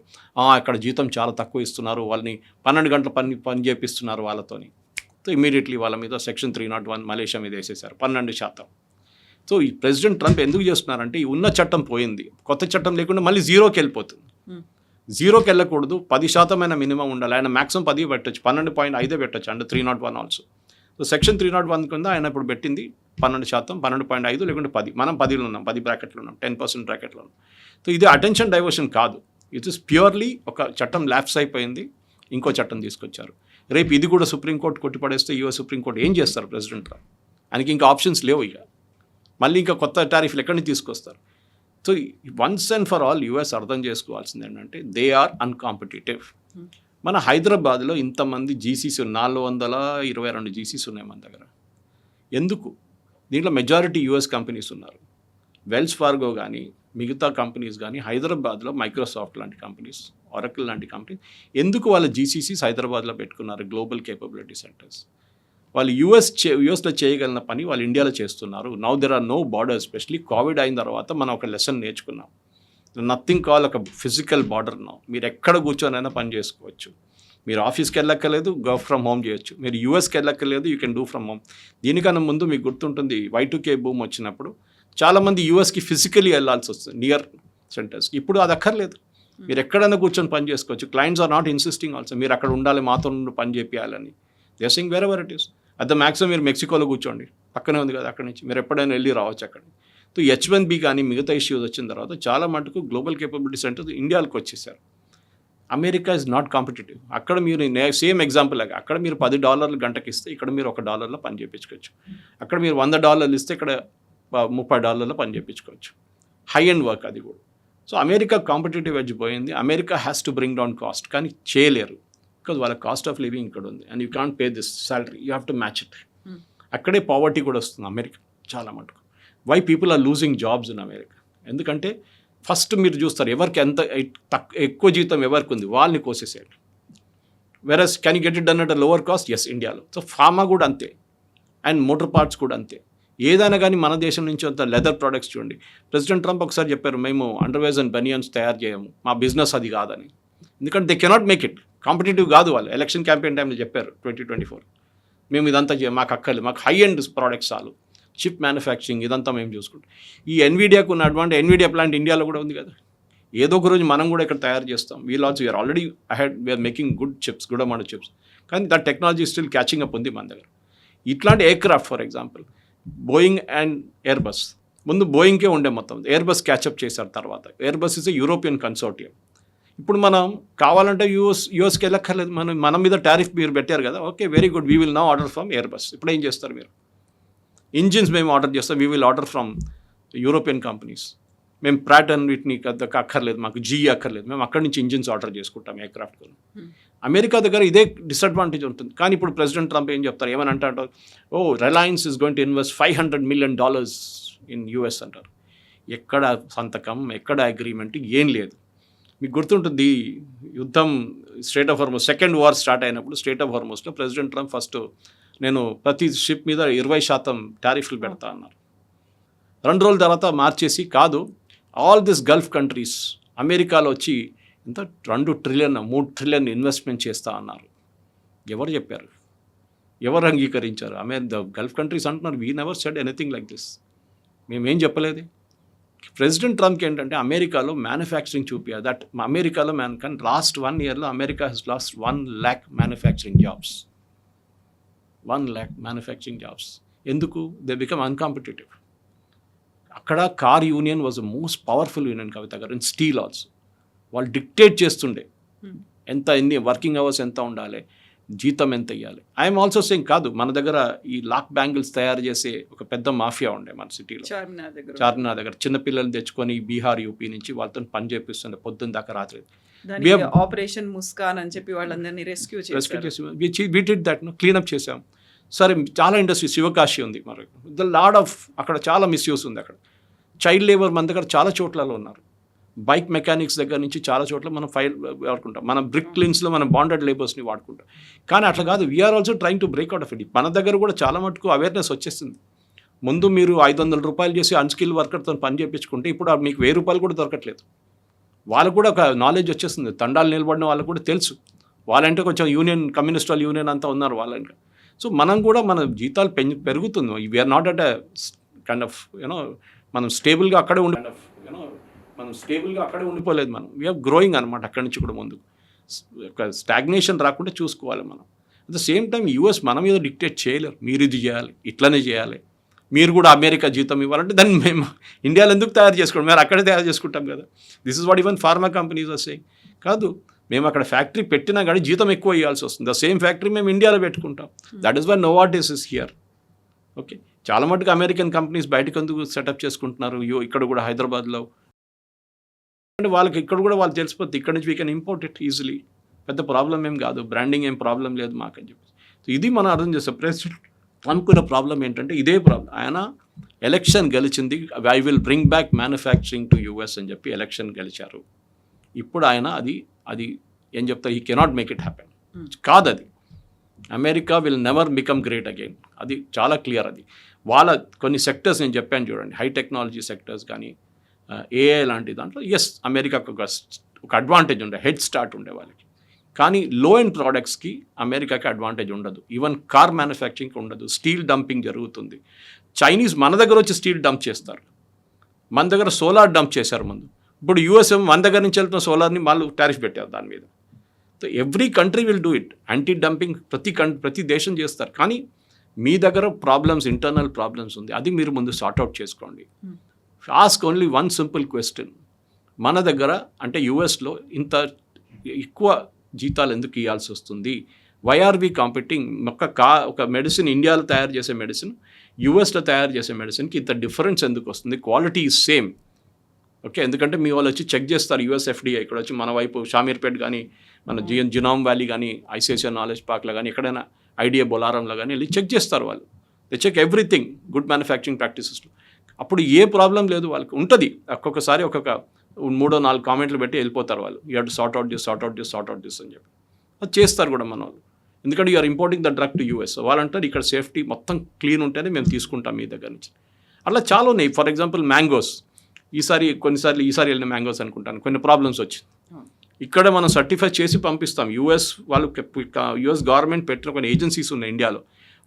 అక్కడ జీతం చాలా తక్కువ ఇస్తున్నారు, వాళ్ళని 12 గంటల పని చేపిస్తున్నారు వాళ్ళతోని. సో ఇమీడియట్లీ వాళ్ళ మీద సెక్షన్ 301 మలేషియా మీద వేసేశారు 12%. సో ఈ ప్రెసిడెంట్ ట్రంప్ ఎందుకు చేస్తున్నారంటే ఈ ఉన్న చట్టం పోయింది, కొత్త చట్టం లేకుండా మళ్ళీ 0కి వెళ్ళిపోతుంది. జీరోకి వెళ్ళకూడదు, 10% మినిమం ఉండాలి. ఆయన మ్యాక్సిమం 10 పెట్టచ్చు, 12.5 పెట్టచ్చు అండ్ 301 ఆల్సో. సో సెక్షన్ 301 కింద ఆయన ఇప్పుడు పెట్టింది 12%, 12.5 లేకుంటే 10. మనం 10లో ఉన్నాం, 10 బ్రాకెట్లో ఉన్నాం, 10% బ్రాకెట్లో ఉన్నాం. సో ఇది అటెన్షన్ డైవర్షన్ కాదు, ఇట్ ఇస్ ప్యూర్లీ ఒక చట్టం ల్యాప్స్ అయిపోయింది, ఇంకో చట్టం తీసుకొచ్చారు. రేపు ఇది కూడా సుప్రీంకోర్టు కొట్టిపడేస్తే యూఎస్ సుప్రీంకోర్టు ఏం చేస్తారు ప్రెసిడెంట్? ఆయనకి ఇంకా ఆప్షన్స్ లేవు, ఇక మళ్ళీ ఇంకా కొత్త టారిఫ్లు ఎక్కడి నుంచి తీసుకొస్తారు? So once and for all US అర్థం చేసుకోవాల్సింది ఏంటంటే దే ఆర్ అన్కాంపిటేటివ్. మన హైదరాబాద్లో ఇంతమంది జీసీసీ 422 జీసీసీ ఉన్నాయి మన దగ్గర. ఎందుకు? దీంట్లో మెజారిటీ యూఎస్ కంపెనీస్ ఉన్నారు. వెల్స్ ఫార్గో కానీ మిగతా కంపెనీస్ కానీ హైదరాబాద్లో మైక్రోసాఫ్ట్ లాంటి కంపెనీస్, ఒరాకిల్ లాంటి కంపెనీస్ ఎందుకు వాళ్ళ జీసీసీస్ హైదరాబాద్లో పెట్టుకున్నారు? Global capability centres. వాళ్ళు యూఎస్లో చేయగలిగిన పని వాళ్ళు ఇండియాలో చేస్తున్నారు. Now there are no border. Especially covid అయిన తర్వాత మనం ఒక లెసన్ నేర్చుకున్నాం, నథింగ్ కాల్ ఒక ఫిజికల్ బార్డర్. నౌ మీరు ఎక్కడ కూర్చొనైనా పని చేసుకోవచ్చు. మీరు ఆఫీస్కి వెళ్ళక్కర్లేదు, వర్క్ ఫ్రమ్ హోమ్ చేయొచ్చు. మీరు యూఎస్కి వెళ్ళక్కర్లేదు, you can do from home. దీనికన్నా ముందు మీకు గుర్తుంటుంది Y2K బూమ్ వచ్చినప్పుడు చాలామంది యూఎస్కి ఫిజికలీ వెళ్ళాల్సి వస్తుంది నియర్ సెంటర్స్కి. ఇప్పుడు అది అక్కర్లేదు, మీరు ఎక్కడైనా కూర్చొని పని చేసుకోవచ్చు. Clients are not insisting also మీరు అక్కడ ఉండాలి, మాతో పని చేయాలని. They are saying wherever it is. At the maximum మీరు మెక్సికోలో కూర్చోండి, పక్కనే ఉంది కదా, అక్కడి నుంచి మీరు ఎప్పుడైనా వెళ్ళి రావచ్చు అక్కడ. సో H1B కానీ మిగతా ఇష్యూస్ వచ్చిన తర్వాత చాలా మటుకు గ్లోబల్ కేపబిలిటీ సెంటర్స్ ఇండియాకి వచ్చేసారు. America is not competitive. అక్కడ మీరు సేమ్ ఎగ్జాంపుల్ లాగా అక్కడ మీరు $10 గంటకి ఇస్తే ఇక్కడ మీరు $1 పని చేయించుకోవచ్చు. అక్కడ మీరు $100 ఇస్తే ఇక్కడ $30 పని చేయించుకోవచ్చు. హై అండ్ వర్క్ అది కూడా. సో అమెరికా కాంపిటేటివ్ ఎడ్జ్ పోయింది. America has to bring down cost, కానీ చేయలేరు. బికాజ్ వాళ్ళ కాస్ట్ ఆఫ్ లివింగ్ ఇక్కడ ఉంది and you can't pay this salary, you have to match it. అక్కడే పావర్టీ కూడా వస్తుంది అమెరికా చాలా మటుకు. Why people are losing jobs in America? ఎందుకంటే ఫస్ట్ మీరు చూస్తారు ఎవరికి ఎంత ఎక్కువ జీతం ఎవరికి ఉంది వాళ్ళని కోసేసేయండి. Versus can you get it done at a lower caste? Yes, ఇండియాలో. సో ఫార్మా కూడా అంతే అండ్ మోటార్ పార్ట్స్ కూడా అంతే. ఏదైనా కానీ మన దేశం నుంచి అంత లెదర్ ప్రోడక్ట్స్ చూడండి. ప్రెసిడెంట్ ట్రంప్ ఒకసారి చెప్పారు, మేము అండర్వేర్స్ అండ్ బనియన్స్ తయారు చేయము, మా బిజినెస్ అది కాదని. ఎందుకంటే they cannot make it, competitive కాదు. వాళ్ళు ఎలక్షన్ క్యాంపెయిన్ టైంలో చెప్పారు 2024 మేము ఇదంతా మాకు అక్కర్లేదు, మాకు హై ఎండ్ ప్రోడక్ట్స్ చాలు, చిప్ మ్యానుఫ్యాక్చరింగ్ ఇదంతా మేము చూసుకుంటాం. ఈ ఎన్విడియాకు ఉన్న అడ్వాంటేజ్, ఎన్విడియా ప్లాంట్ ఇండియాలో కూడా ఉంది కదా, ఏదో ఒక రోజు మనం కూడా ఇక్కడ తయారు చేస్తాం. We'll also we're already ahead, we're making good chips, good amount of chips. కానీ that technology still catching up ఉంది మన దగ్గర. ఇట్లాంటి aircraft for example Boeing and Airbus, ముందు బోయింగ్కే ఉండే మొత్తం, ఎయిర్బస్ క్యాచప్ చేశారు తర్వాత. Airbus is a European consortium. ఇప్పుడు మనం కావాలంటే యూఎస్కి వెళ్ళక్కర్లేదు, మన మీద టారిఫ్ మీరు పెట్టారు కదా, okay very good, we will now order from Airbus. ఇప్పుడు ఏం చేస్తారు మీరు? ఇంజిన్స్ మేము ఆర్డర్ చేస్తాం, we will order from European companies. మేము ప్రాట్ అండ్ వీటిని అక్కర్లేదు, మాకు GE అక్కర్లేదు, మేము అక్కడి నుంచి ఇంజిన్స్ ఆర్డర్ చేసుకుంటాం ఎయిర్క్రాఫ్ట్. అమెరికా దగ్గర ఇదే డిసడ్వాంటేజ్ ఉంటుంది. కానీ ఇప్పుడు ప్రెసిడెంట్ ట్రంప్ ఏం చెప్తారు, ఏమని అంటారు, ఓ Reliance is going to invest $500 million in US అంటారు. ఎక్కడ సంతకం, ఎక్కడ అగ్రిమెంట్, ఏం లేదు. మీకు గుర్తుంటుంది యుద్ధం strait of Hormuz, second war start అయినప్పుడు స్ట్రేట్ ఆఫ్ హార్మోస్లో ప్రెసిడెంట్ ట్రంప్ ఫస్ట్ నేను ప్రతి షిప్ మీద 20% టారిఫ్లు పెడతా అన్నారు. 2 రోజుల తర్వాత మార్చేసి కాదు, ఆల్ దిస్ గల్ఫ్ కంట్రీస్ అమెరికాలో వచ్చి ఎంత 2 ట్రిలియన్ 3 ట్రిలియన్ ఇన్వెస్ట్మెంట్ చేస్తా అన్నారు. ఎవరు చెప్పారు? ఎవరు అంగీకరించారు? ద గల్ఫ్ కంట్రీస్ అంటున్నారు, we never said anything like this. మేమేం చెప్పలేదు. ప్రెసిడెంట్ ట్రంప్కి ఏంటంటే అమెరికాలో మ్యానుఫ్యాక్చరింగ్ చూపించారు. దట్ అమెరికాలో కానీ లాస్ట్ 1 yearలో America has lost 1 lakh manufacturing jobs. 1 lakh manufacturing jobs. ఎందుకు? They become uncompetitive. అక్కడ car union was the most powerful union Kavitha గారు, ఇన్ స్టీల్ ఆల్సో. వాళ్ళు డిక్టేట్ చేస్తుండే ఎన్ని వర్కింగ్ అవర్స్ ఎంత ఉండాలి, జీతం ఎంత ఇవ్వాలి. ఐఎమ్ ఆల్సో సేయింగ్ కాదు, మన దగ్గర ఈ లాక్ బ్యాంగిల్స్ తయారు చేసే ఒక పెద్ద మాఫియా ఉండే మన సిటీలో, చార్మినార్ దగ్గర. చిన్నపిల్లలు తెచ్చుకొని బీహార్, యూపీ నుంచి వాళ్ళతో పని చేపిస్తుండే పొద్దున్న దాకా రాత్రి. ఆపరేషన్ ముస్కాన్ అని చెప్పి వాళ్ళందరినీ రెస్క్యూ చేసి వి డిడ్ దట్, క్లీనప్ చేసాం. సరే, చాలా ఇండస్ట్రీ, శివకాశి ఉంది, మరి ద లాడ్ ఆఫ్ అక్కడ చాలా మిస్యూస్ ఉంది. అక్కడ చైల్డ్ లేబర్ మన దగ్గర చాలా చోట్లలో ఉన్నారు. బైక్ మెకానిక్స్ దగ్గర నుంచి చాలా చోట్ల మనం ఫైల్ వాడుకుంటాం. మన బ్రిక్ క్లీన్స్లో మనం బాండెడ్ లేబర్స్ని వాడుకుంటాం. కానీ అట్లా కాదు, we're also trying to break out of it. మన దగ్గర కూడా చాలా మటుకు అవేర్నెస్ వచ్చేస్తుంది. ముందు మీరు $500 చేసి అన్స్కిల్ వర్కర్తో పని చేయించుకుంటే ఇప్పుడు మీకు $1000 కూడా దొరకట్లేదు. వాళ్ళకు కూడా ఒక నాలెడ్జ్ వచ్చేస్తుంది. తండాలు నిలబడిన వాళ్ళకు కూడా తెలుసు. వాళ్ళంటే కొంచెం యూనియన్, కమ్యూనిస్ట్ వాళ్ళ యూనియన్ అంతా ఉన్నారు వాళ్ళంటే. సో మనం కూడా మన జీతాలు పెరుగుతుంది. We're not at a kind of మనం స్టేబుల్గా అక్కడే ఉండి మనం స్టేబుల్గా అక్కడే ఉండిపోలేదు, మనం వీఆర్ గ్రోయింగ్ అనమాట. అక్కడి నుంచి కూడా ముందు ఒక స్టాగ్నేషన్ రాకుండా చూసుకోవాలి మనం. At the same time US మన మీద డిక్టేట్ చేయలేరు, మీరు ఇది చేయాలి, ఇట్లనే చేయాలి, మీరు కూడా అమెరికా జీతం ఇవ్వాలంటే దాన్ని మేము ఇండియాలో ఎందుకు తయారు చేసుకోండి, మేము అక్కడే తయారు చేసుకుంటాం కదా. This is what even pharma companies are saying. కాదు, మేము అక్కడ ఫ్యాక్టరీ పెట్టినా కానీ జీతం ఎక్కువ ఇవ్వాల్సి వస్తుంది. ద సేమ్ ఫ్యాక్టరీ మేము ఇండియాలో పెట్టుకుంటాం. That is why Novartis is here. Okay, చాలా మటుకు అమెరికన్ కంపెనీస్ బయటకు ఎందుకు సెటప్ చేసుకుంటున్నారు, ఇక్కడ కూడా హైదరాబాద్లో, అంటే వాళ్ళకి ఇక్కడ కూడా వాళ్ళు తెలిసిపోతుంది, ఇక్కడ నుంచి we can import it easily, పెద్ద ప్రాబ్లం ఏం కాదు, బ్రాండింగ్ ఏం ప్రాబ్లం లేదు మాకని చెప్పి. సో ఇది మనం అర్థం చేస్తాం. ప్రెసిడెంట్ అనుకున్న ప్రాబ్లం ఏంటంటే ఇదే ప్రాబ్లం. ఆయన ఎలక్షన్ గెలిచింది, I will bring back manufacturing to US అని చెప్పి ఎలక్షన్ గెలిచారు. ఇప్పుడు ఆయన అది ఏం చెప్తారు, he cannot make it happen. కాదు, అది America will never become great again, అది చాలా క్లియర్. అది వాళ్ళ కొన్ని సెక్టర్స్ నేను చెప్పాను చూడండి, హై టెక్నాలజీ సెక్టర్స్ కానీ ఏఐ లాంటి దాంట్లో ఎస్ అమెరికాకు ఒక అడ్వాంటేజ్ ఉండే, హెడ్ స్టార్ట్ ఉండే వాళ్ళకి. కానీ లో ఎండ్ ప్రోడక్ట్స్కి అమెరికాకి అడ్వాంటేజ్ ఉండదు. ఈవెన్ కార్ మ్యానుఫ్యాక్చరింగ్కి ఉండదు. స్టీల్ డంపింగ్ జరుగుతుంది. చైనీస్ మన దగ్గర వచ్చి స్టీల్ డంప్ చేస్తారు, మన దగ్గర సోలార్ డంప్ చేశారు ముందు. ఇప్పుడు యూఎస్ఏ మన దగ్గర నుంచి వెళ్తున్న సోలార్ని వాళ్ళు టారిఫ్ పెట్టారు దాని మీద. So every country will do it. Anti dumping ప్రతి దేశం చేస్తారు. కానీ మీ దగ్గర ప్రాబ్లమ్స్, ఇంటర్నల్ ప్రాబ్లమ్స్ ఉంది, అది మీరు ముందు సార్ట్అవుట్ చేసుకోండి. Ask only one simple question, మన దగ్గర అంటే యూఎస్లో ఇంత ఎక్కువ జీతాలు ఎందుకు ఇవ్వాల్సి వస్తుంది, వైఆర్వి కాంపిటింగ్, ఒక మెడిసిన్ ఇండియాలో తయారు చేసే మెడిసిన్ యూఎస్లో తయారు చేసే మెడిసిన్కి ఇంత డిఫరెన్స్ ఎందుకు వస్తుంది, క్వాలిటీ ఈజ్ సేమ్. ఓకే, ఎందుకంటే మీ వాళ్ళు వచ్చి చెక్ చేస్తారు, యూఎస్ ఎఫ్డిఐ ఇక్కడ వచ్చి మన వైపు షామీర్పేట్ కానీ మన జినామ్ వ్యాలీ కానీ ఐసిఐసిఐ నాలెడ్జ్ పార్క్లో కానీ ఎక్కడైనా ఐడియా బొలారంలో కానీ వెళ్ళి చెక్ చేస్తారు వాళ్ళు. They check everything, good manufacturing ప్రాక్టీసెస్లో. అప్పుడు ఏ ప్రాబ్లం లేదు వాళ్ళకి. ఉంటుంది ఒక్కొక్కసారి 3-4 కామెంట్లు పెట్టి వెళ్ళిపోతారు వాళ్ళు, you have to sort out this అని చెప్పి. అది చేస్తారు కూడా మన వాళ్ళు, ఎందుకంటే you're importing the drug to US. వాళ్ళంటారు ఇక్కడ సేఫ్టీ మొత్తం క్లీన్ ఉంటేనే మేము తీసుకుంటాం మీ దగ్గర నుంచి. అలా చాలా ఉన్నాయి. ఫర్ ఎగ్జాంపుల్ మ్యాంగోస్, కొన్నిసార్లు ఈసారి వెళ్ళిన మ్యాంగోస్ అనుకుంటాను కొన్ని ప్రాబ్లమ్స్ వచ్చింది. ఇక్కడ మనం సర్టిఫై చేసి పంపిస్తాం. యూఎస్ గవర్నమెంట్ పెట్టిన కొన్ని ఏజెన్సీస్ ఉన్నాయి ఇండియాలో,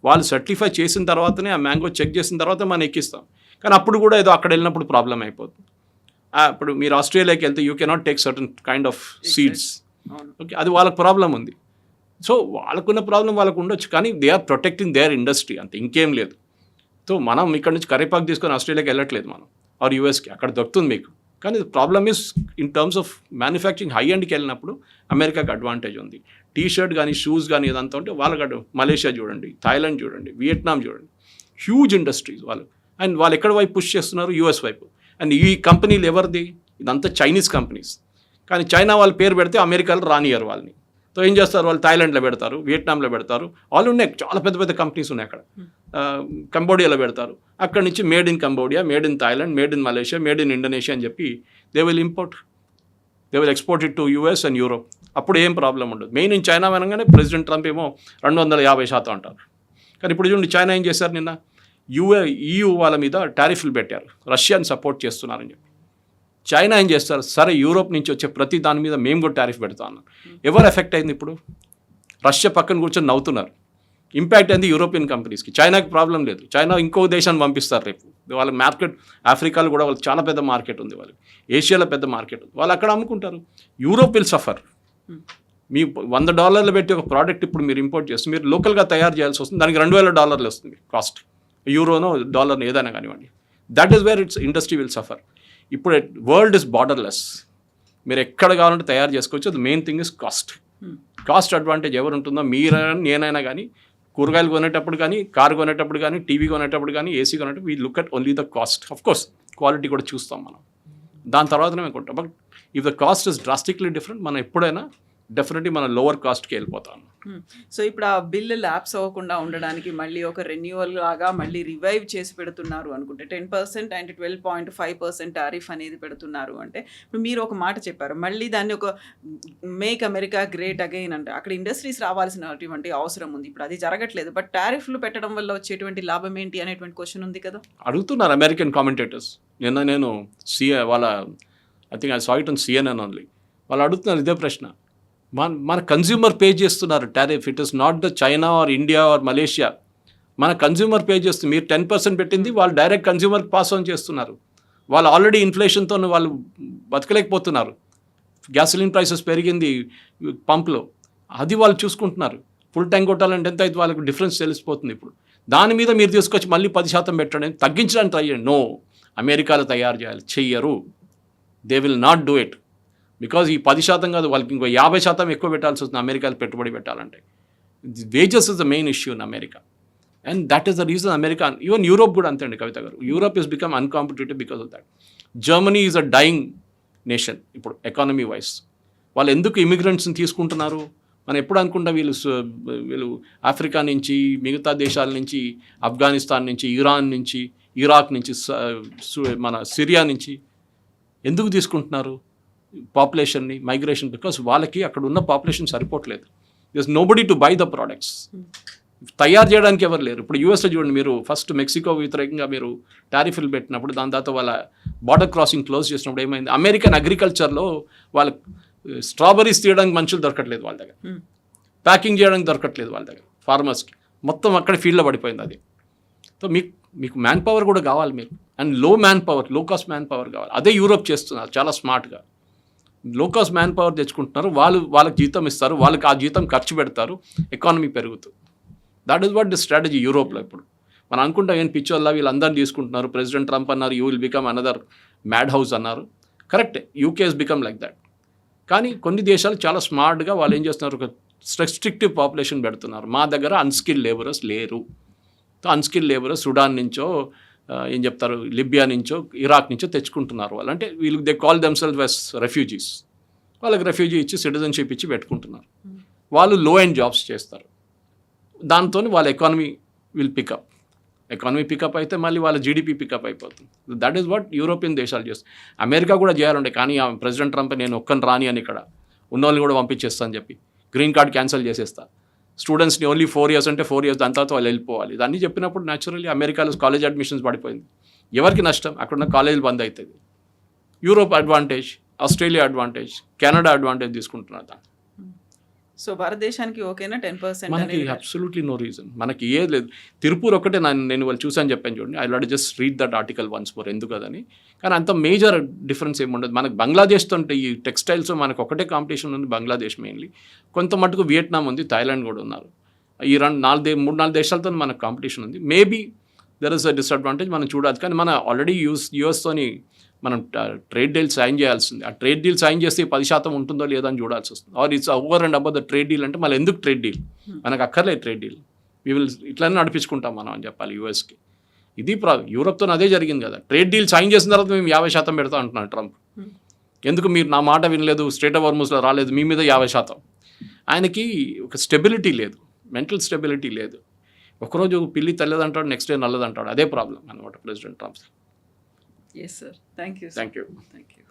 వాళ్ళు సర్టిఫై చేసిన తర్వాతనే ఆ మ్యాంగో చెక్ చేసిన తర్వాత మనం ఎక్కిస్తాం. కానీ అప్పుడు కూడా ఏదో అక్కడ వెళ్ళినప్పుడు ప్రాబ్లం అయిపోతుంది. ఇప్పుడు మీరు ఆస్ట్రేలియాకి వెళ్తే you cannot take certain kind of seeds. Okay, అది వాళ్ళకి ప్రాబ్లం ఉంది. సో వాళ్ళకున్న ప్రాబ్లం వాళ్ళకు ఉండొచ్చు, కానీ they are protecting their industry, అంతే, ఇంకేం లేదు. సో మనం ఇక్కడ నుంచి కరివేపాకు తీసుకొని ఆస్ట్రేలియాకి వెళ్ళట్లేదు మనం, ఆర్ యూఎస్కి, అక్కడ దొరుకుతుంది మీకు. కానీ problem is in terms of manufacturing high ఎండ్కి వెళ్ళినప్పుడు అమెరికాకి అడ్వాంటేజ్ ఉంది. టీ షర్ట్ కానీ షూస్ కానీ ఇదంతా ఉంటే వాళ్ళకి మలేషియా చూడండి, థాయిలాండ్ చూడండి, వియట్నాం చూడండి, హ్యూజ్ ఇండస్ట్రీస్ వాళ్ళు. అండ్ వాళ్ళు ఎక్కడ వైపు పుష్ చేస్తున్నారు, యూఎస్ వైపు. అండ్ ఈ కంపెనీలు ఎవరిది, ఇదంతా చైనీస్ కంపెనీస్. కానీ చైనా వాళ్ళ పేరు పెడితే అమెరికాలో రానియరు వాళ్ళని. సో ఏం చేస్తారు, వాళ్ళు థాయిలాండ్లో పెడతారు, వియట్నాంలో పెడతారు, వాళ్ళు ఉన్నాయి, చాలా పెద్ద పెద్ద కంపెనీస్ ఉన్నాయి అక్కడ. కంబోడియాలో పెడతారు, అక్కడ నుంచి made in Cambodia, made in Thailand, made in Malaysia, made in Indonesia అని చెప్పి they will export it to US and Europe. అప్పుడు ఏం ప్రాబ్లం ఉండదు. మెయిన్ ఇన్ చైనా అనగానే ప్రెసిడెంట్ ట్రంప్ ఏమో 250% అంటారు. కానీ ఇప్పుడు చూడండి, చైనా ఏం చేశారు, నిన్న EU వాళ్ళ మీద టారిఫ్లు పెట్టారు, రష్యాని సపోర్ట్ చేస్తున్నారని చెప్పి. చైనా ఏం చేస్తారు, సరే యూరోప్ నుంచి వచ్చే ప్రతి దాని మీద మేము కూడా టారిఫ్ పెడతా అన్నారు. ఎవరు ఎఫెక్ట్ అయింది ఇప్పుడు, రష్యా పక్కన కూర్చొని నవ్వుతున్నారు. ఇంపాక్ట్ అయింది యూరోపియన్ కంపెనీస్కి. చైనాకి ప్రాబ్లం లేదు, చైనా ఇంకో దేశాన్ని పంపిస్తారు రేపు. వాళ్ళ మార్కెట్ ఆఫ్రికాలో కూడా వాళ్ళకి చాలా పెద్ద మార్కెట్ ఉంది, వాళ్ళకి ఏషియాలో పెద్ద మార్కెట్ ఉంది, వాళ్ళు అక్కడ అమ్ముకుంటారు. Europe will suffer. మీ $100 పెట్టి ఒక ప్రోడక్ట్ ఇప్పుడు మీరు ఇంపోర్ట్ చేస్తే మీరు లోకల్గా తయారు చేయాల్సి వస్తుంది, దానికి $2,000 వస్తుంది కాస్ట్, యూరోనో డాలర్నో ఏదైనా కానివ్వండి. That is where it's industry will suffer. ఇప్పుడు వరల్డ్ ఇస్ బార్డర్లెస్, మీరు ఎక్కడ కావాలంటే తయారు చేసుకోవచ్చు. అది main thing is cost advantage ఎవరు ఉంటుందో, మీరైనా నేనైనా కానీ, కూరగాయలు కొనేటప్పుడు కానీ, కారు కొనేటప్పుడు కానీ, టీవీ కొనేటప్పుడు కానీ, ఏసీ కొనేటప్పుడు we look at only the cost. Of course quality కూడా చూస్తాం మనం, దాని తర్వాతనే మేము కొంటాం. But if the cost is drastically different, మనం ఎప్పుడైనా డెఫినెట్లీ మనం లోవర్ కాస్ట్కి వెళ్ళిపోతాం. సో ఇప్పుడు ఆ బిల్లు ల్యాప్స్ అవ్వకుండా ఉండడానికి మళ్ళీ ఒక రెన్యువల్ లాగా మళ్ళీ రివైవ్ చేసి పెడుతున్నారు అనుకుంటే 10% అండ్ 12.5% టారిఫ్ అనేది పెడుతున్నారు అంటే, ఇప్పుడు మీరు ఒక మాట చెప్పారు, మళ్ళీ దాన్ని ఒక మేక్ అమెరికా గ్రేట్ అగైన్ అంటే అక్కడ ఇండస్ట్రీస్ రావాల్సినటువంటి అవసరం ఉంది. ఇప్పుడు అది జరగట్లేదు, బట్ టారిఫ్లు పెట్టడం వల్ల వచ్చేటువంటి లాభం ఏంటి అనేటువంటి క్వశ్చన్ ఉంది కదా. అడుగుతున్నారు అమెరికన్ కామెంటేటర్స్. నేను వాళ్ళ I think I saw it on CNN only. వాళ్ళు అడుగుతున్నారు ఇదే ప్రశ్న. మన కన్జ్యూమర్ పే చేస్తున్నారు tariff. It is not the China or India or Malaysia. మన కన్జ్యూమర్ పే చేస్తుంది. మీరు 10% పెట్టింది వాళ్ళు డైరెక్ట్ కన్జ్యూమర్కి పాస్ ఆన్ చేస్తున్నారు. వాళ్ళు ఆల్రెడీ ఇన్ఫ్లేషన్తో వాళ్ళు బతకలేకపోతున్నారు. గ్యాసోలిన్ ప్రైసెస్ పెరిగింది పంప్లో, అది వాళ్ళు చూసుకుంటున్నారు. ఫుల్ ట్యాంక్ కొట్టాలంటే ఎంత అయితే వాళ్ళకి డిఫరెన్స్ తెలిసిపోతుంది. ఇప్పుడు దాని మీద మీరు తీసుకొచ్చి మళ్ళీ 10% పెట్టండి, తగ్గించడానికి ట్రై చేయండి. నో, అమెరికాలో తయారు చేయాలి, చెయ్యరు. They will not do it. Because ఈ 10% కాదు, వాళ్ళకి ఇంకో 50% ఎక్కువ పెట్టాల్సి వస్తుంది అమెరికాలో పెట్టుబడి పెట్టాలంటే. Wages is the main issue in America, and that is the reason America, even Europe కూడా అంతే అండి Kavitha garu. Europe is become uncompetitive because of that. Germany is a dying nation ఇప్పుడు ఎకానమీ వైజ్. వాళ్ళు ఎందుకు ఇమిగ్రెంట్స్ని తీసుకుంటున్నారు? మనం ఎప్పుడు అనుకుంటాం వీళ్ళు ఆఫ్రికా నుంచి, మిగతా దేశాల నుంచి, ఆఫ్ఘనిస్తాన్ నుంచి, ఇరాన్ నుంచి, ఇరాక్ నుంచి, మన సిరియా నుంచి ఎందుకు తీసుకుంటున్నారు పాపులేషన్ని, మైగ్రేషన్? బికాస్ వాళ్ళకి అక్కడ ఉన్న పాపులేషన్ సరిపోవట్లేదు. This nobody to buy the products. తయారు చేయడానికి ఎవరు లేరు. ఇప్పుడు యూఎస్లో చూడండి, మీరు ఫస్ట్ మెక్సికో వ్యతిరేకంగా మీరు టారిఫ్లు పెట్టినప్పుడు, దాని తర్వాత వాళ్ళ బార్డర్ క్రాసింగ్ క్లోజ్ చేసినప్పుడు ఏమైంది? అమెరికన్ అగ్రికల్చర్లో వాళ్ళ స్ట్రాబెరీస్ తీయడానికి మనుషులు దొరకట్లేదు వాళ్ళ దగ్గర, ప్యాకింగ్ చేయడానికి దొరకట్లేదు వాళ్ళ దగ్గర ఫార్మర్స్కి. మొత్తం అక్కడ ఫీల్డ్లో పడిపోయింది అది. సో మీకు మ్యాన్ పవర్ కూడా కావాలి మీరు, అండ్ లో కాస్ట్ మ్యాన్ పవర్ కావాలి. అదే యూరోప్ చేస్తున్నారు చాలా స్మార్ట్గా. లో కాస్ట్ మ్యాన్ పవర్ తెచ్చుకుంటున్నారు, వాళ్ళకి జీతం ఇస్తారు, వాళ్ళకి ఆ జీతం ఖర్చు పెడతారు, ఎకానమీ పెరుగుతుంది. That is what the strategy యూరోప్లో. ఇప్పుడు మనం అనుకుంటాం ఏం పిచ్చోల్లా వీళ్ళందరూ తీసుకుంటున్నారు. ప్రెసిడెంట్ ట్రంప్ అన్నారు you will become another mad house అన్నారు. కరెక్టే, UK has become like that. కానీ కొన్ని దేశాలు చాలా స్మార్ట్గా వాళ్ళు ఏం చేస్తున్నారు, ఒక రెస్ట్రిక్టివ్ పాపులేషన్ పెడుతున్నారు. మా దగ్గర అన్స్కిల్ లేబరర్స్ లేరు. అన్స్కిల్ లేబరర్స్ సుడాన్ నుంచో ఏం చెప్తారు, లిబియా నుంచో, ఇరాక్ నుంచో తెచ్చుకుంటున్నారు వాళ్ళు. అంటే వీళ్ళకి they call themselves as refugees. వాళ్ళకి రెఫ్యూజీ ఇచ్చి సిటిజన్షిప్ ఇచ్చి పెట్టుకుంటున్నారు. వాళ్ళు లో ఎండ్ జాబ్స్ చేస్తారు. దాంతో వాళ్ళ economy will pick up. Economy pick up అయితే మళ్ళీ వాళ్ళ జీడిపి పికప్ అయిపోతుంది. దట్ ఈస్ వాట్ యూరోపియన్ దేశాలు చేస్తాయి. అమెరికా కూడా చేయాలంటే, కానీ ప్రెసిడెంట్ ట్రంప్ నేను ఒక్కని రాని అని ఇక్కడ ఉన్న వాళ్ళని కూడా పంపించేస్తా అని చెప్పి గ్రీన్ కార్డ్ క్యాన్సిల్ చేసేస్తా, స్టూడెంట్స్ని ఓన్లీ 4 years అంటే 4 years, దాని తర్వాత వాళ్ళు వెళ్ళిపోవాలి. దాన్ని చెప్పినప్పుడు న్యాచురల్లీ అమెరికాలో కాలేజ్ అడ్మిషన్స్ పడిపోయింది. ఎవరికి నష్టం? అక్కడున్న కాలేజీలు బంద్ అవుతుంది. Europe advantage, Australia advantage, Canada advantage తీసుకుంటున్నారు దాన్ని. సో భారతదేశానికి ఓకేనా 10%? మనకి అబ్సల్యూట్లీ నో రీజన్. మనకి ఏది లేదు. తిరుపూర్ ఒకటే నేను వాళ్ళు చూసాను చెప్పాను చూడండి. I lot just read that article once more, ఎందుకు కదని. కానీ అంత మేజర్ డిఫరెన్స్ ఏమి ఉండదు. మనకు బంగ్లాదేశ్తో ఉంటే ఈ టెక్స్టైల్స్ మనకు ఒకటే కాంపిటీషన్ ఉంది, బంగ్లాదేశ్ మెయిన్లీ. కొంత మటుకు వియట్నాం ఉంది, థాయిలాండ్ కూడా ఉన్నారు. ఈ 3-4 దేశాలతో మనకు కాంపిటీషన్ ఉంది. Maybe there is a disadvantage, మనం చూడాలి. కానీ మన ఆల్రెడీ యూఎస్తోని మనం ట్రేడ్ డీల్ సైన్ చేయాల్సింది. ఆ ట్రేడ్ డీల్ సైన్ చేస్తే 10% ఉంటుందో లేదో అని చూడాల్సి వస్తుంది. Or it's over and above the trade deal అంటే మళ్ళీ ఎందుకు ట్రేడ్ డీల్? మనకు అక్కర్లేదు ట్రేడ్ డీల్, ఇట్లనే నడిపించుకుంటాం మనం అని చెప్పాలి యూఎస్కి. ఇది యూరోప్తో అదే జరిగింది కదా. ట్రేడ్ డీల్ సైన్ చేసిన తర్వాత మేము 50% పెడతాం అంటున్నాను ట్రంప్. ఎందుకు మీరు నా మాట వినలేదు, స్ట్రేట్ ఆఫ్ హార్మూజ్లో రాలేదు, మీ మీద 50%. ఆయనకి ఒక స్టెబిలిటీ లేదు, మెంటల్ స్టెబిలిటీ లేదు. ఒకరోజు పిల్లి తెల్లదంటాడు, నెక్స్ట్ డే నల్లదంటాడు. అదే ప్రాబ్లం అనమాట president Trump. Yes, sir. Thank you, sir. Thank you. Thank you.